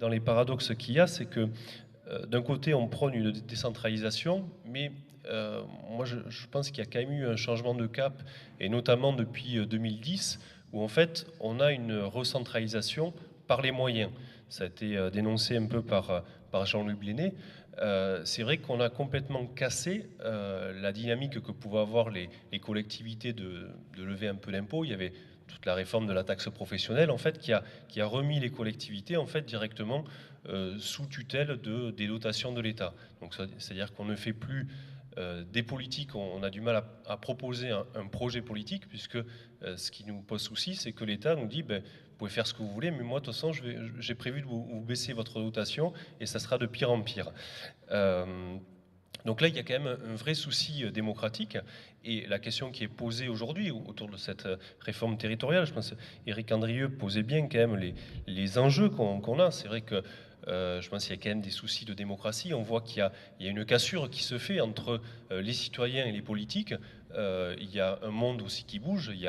dans les paradoxes qu'il y a, c'est que d'un côté, on prône une décentralisation, mais moi, je pense qu'il y a quand même eu un changement de cap, et notamment depuis 2010, où en fait, on a une recentralisation par les moyens. Ça a été dénoncé un peu par Jean-Louis Blénet. C'est vrai qu'on a complètement cassé la dynamique que pouvaient avoir les collectivités de lever un peu d'impôts. Il y avait toute la réforme de la taxe professionnelle, en fait, qui a remis les collectivités, en fait, directement sous tutelle des dotations de l'État. Donc, c'est-à-dire qu'on ne fait plus des politiques, on a du mal à proposer un projet politique, puisque ce qui nous pose souci, c'est que l'État nous dit, ben, vous pouvez faire ce que vous voulez, mais moi, de toute façon, j'ai prévu de vous baisser votre dotation, et ça sera de pire en pire. Donc là, il y a quand même un vrai souci démocratique, et la question qui est posée aujourd'hui autour de cette réforme territoriale, je pense que Éric Andrieux posait bien quand même les enjeux qu'on a. C'est vrai que je pense qu'il y a quand même des soucis de démocratie. On voit qu'il y a une cassure qui se fait entre les citoyens et les politiques. Il y a un monde aussi qui bouge. Il y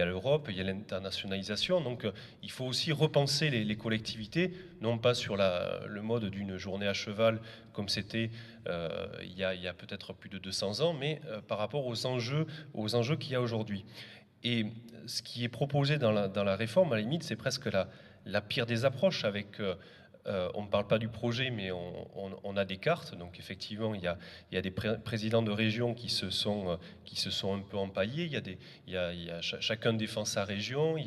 a l'Europe, il y a l'internationalisation. Donc il faut aussi repenser les collectivités, non pas sur le mode d'une journée à cheval comme c'était il y a peut-être plus de 200 ans, mais par rapport aux enjeux qu'il y a aujourd'hui. Et ce qui est proposé dans la réforme, à la limite, c'est presque la pire des approches avec on ne parle pas du projet, mais on a des cartes. Donc effectivement, il y a des présidents de région qui se sont un peu empaillés. Chacun défend sa région.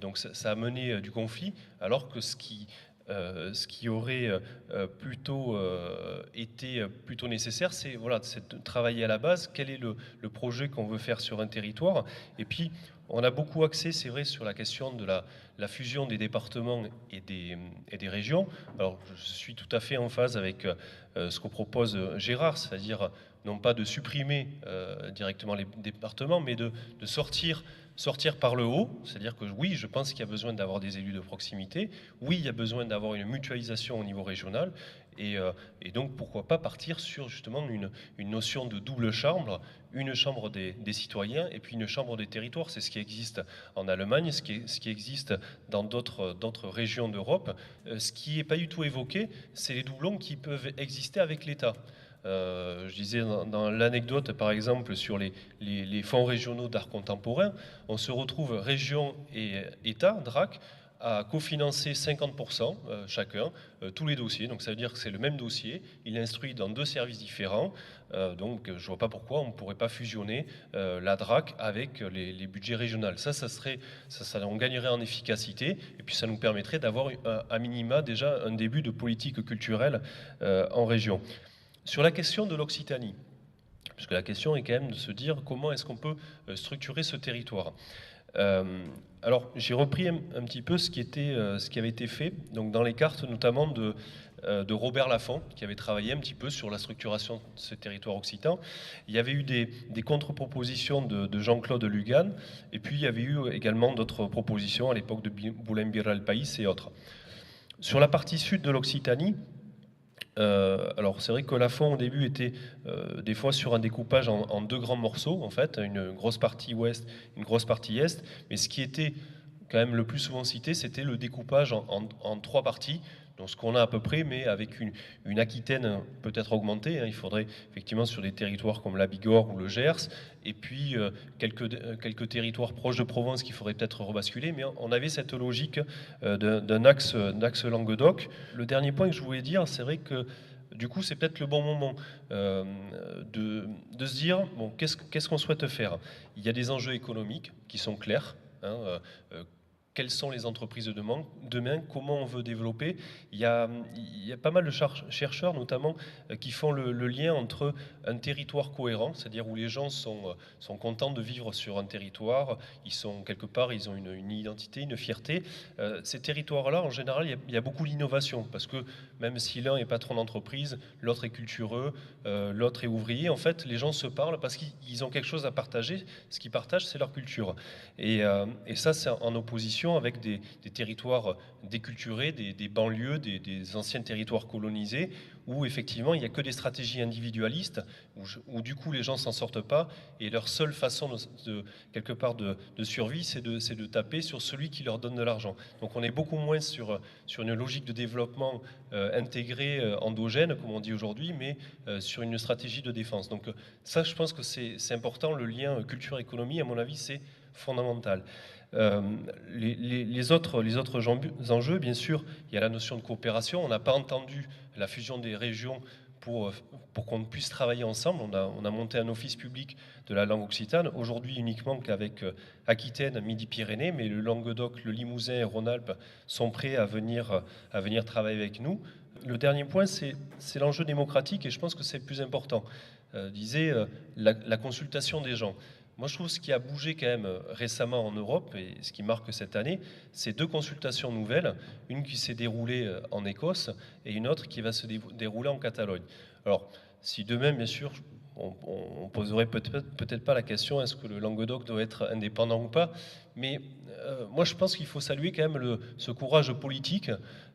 Donc ça a mené du conflit, alors que ce qui aurait plutôt été plutôt nécessaire, c'est voilà, de travailler à la base. Quel est le projet qu'on veut faire sur un territoire? Et puis, on a beaucoup axé, c'est vrai, sur la question de la fusion des départements et des régions. Alors, je suis tout à fait en phase avec ce que propose Gérard, c'est-à-dire non pas de supprimer directement les départements, mais de sortir par le haut, c'est-à-dire que oui, je pense qu'il y a besoin d'avoir des élus de proximité, oui, il y a besoin d'avoir une mutualisation au niveau régional, et donc pourquoi pas partir sur justement une notion de double chambre, une chambre des citoyens et puis une chambre des territoires. C'est ce qui existe en Allemagne, ce qui existe dans d'autres régions d'Europe. Ce qui n'est pas du tout évoqué, c'est les doublons qui peuvent exister avec l'État. Je disais dans l'anecdote, par exemple, sur les fonds régionaux d'art contemporain, on se retrouve région et État, DRAC, à cofinancer 50% chacun tous les dossiers. Donc ça veut dire que c'est le même dossier, il est instruit dans deux services différents. Donc je ne vois pas pourquoi on ne pourrait pas fusionner la DRAC avec les budgets régionaux. On gagnerait en efficacité, et puis ça nous permettrait d'avoir à minima déjà un début de politique culturelle en région. Sur la question de l'Occitanie, parce que la question est quand même de se dire comment est-ce qu'on peut structurer ce territoire. Alors j'ai repris un petit peu ce qui avait été fait donc dans les cartes notamment de Robert Laffont, qui avait travaillé un petit peu sur la structuration de ce territoire occitan. Il y avait eu des contre-propositions de Jean-Claude Lugan, et puis il y avait eu également d'autres propositions à l'époque de Boulain-Biral País et autres. Sur la partie sud de l'Occitanie, alors c'est vrai que Lafont au début était des fois sur un découpage en deux grands morceaux, en fait, une grosse partie ouest, une grosse partie est, mais ce qui était quand même le plus souvent cité, c'était le découpage en trois parties, donc ce qu'on a à peu près, mais avec une Aquitaine peut-être augmentée. Hein. Il faudrait effectivement sur des territoires comme la Bigorre ou le Gers, et puis quelques territoires proches de Provence qu'il faudrait peut-être rebasculer, mais on avait cette logique d'un axe Languedoc. Le dernier point que je voulais dire, c'est vrai que du coup, c'est peut-être le bon moment de se dire, bon, qu'est-ce qu'on souhaite faire? Il y a des enjeux économiques qui sont clairs. Hein, quelles sont les entreprises de demain, comment on veut développer. Il y a pas mal de chercheurs, notamment, qui font le lien entre un territoire cohérent, c'est-à-dire où les gens sont contents de vivre sur un territoire, quelque part, ils ont une identité, une fierté. Ces territoires-là, en général, il y a beaucoup d'innovation, parce que même si l'un est patron d'entreprise, l'autre est cultureux, l'autre est ouvrier, en fait, les gens se parlent parce qu'ils ont quelque chose à partager. Ce qu'ils partagent, c'est leur culture. Et ça, c'est en opposition connexion avec des territoires déculturés, des banlieues, des anciens territoires colonisés, où effectivement il n'y a que des stratégies individualistes, où du coup les gens s'en sortent pas, et leur seule façon quelque part de survie, c'est de taper sur celui qui leur donne de l'argent. Donc on est beaucoup moins sur une logique de développement intégré, endogène, comme on dit aujourd'hui, mais sur une stratégie de défense. Donc ça, je pense que c'est important, le lien culture-économie, à mon avis, c'est fondamental. Les autres enjeux, bien sûr, il y a la notion de coopération. On n'a pas entendu la fusion des régions pour qu'on puisse travailler ensemble. On a monté un office public de la langue occitane, aujourd'hui uniquement qu'avec Aquitaine, Midi-Pyrénées, mais le Languedoc, le Limousin et Rhône-Alpes sont prêts à venir travailler avec nous. Le dernier point, c'est l'enjeu démocratique, et je pense que c'est le plus important. La consultation des gens. Moi, je trouve ce qui a bougé quand même récemment en Europe, et ce qui marque cette année, c'est deux consultations nouvelles, une qui s'est déroulée en Écosse et une autre qui va se dérouler en Catalogne. Alors, si demain, bien sûr, on poserait peut-être pas la question est-ce que le Languedoc doit être indépendant ou pas, mais moi je pense qu'il faut saluer quand même ce courage politique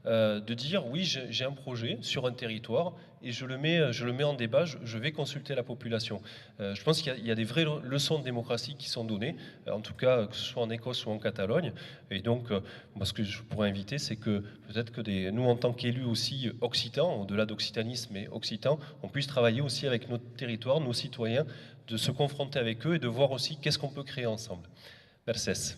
de dire oui, j'ai un projet sur un territoire et je le mets en débat, je vais consulter la population. Je pense qu'il y a des vraies leçons de démocratie qui sont données, en tout cas que ce soit en Écosse ou en Catalogne. Et donc, moi ce que je pourrais inviter, c'est que peut-être que nous en tant qu'élus aussi occitans, au-delà d'occitanisme et occitans, on puisse travailler aussi avec notre territoire, nos citoyens, de se confronter avec eux et de voir aussi qu'est-ce qu'on peut créer ensemble. Merci.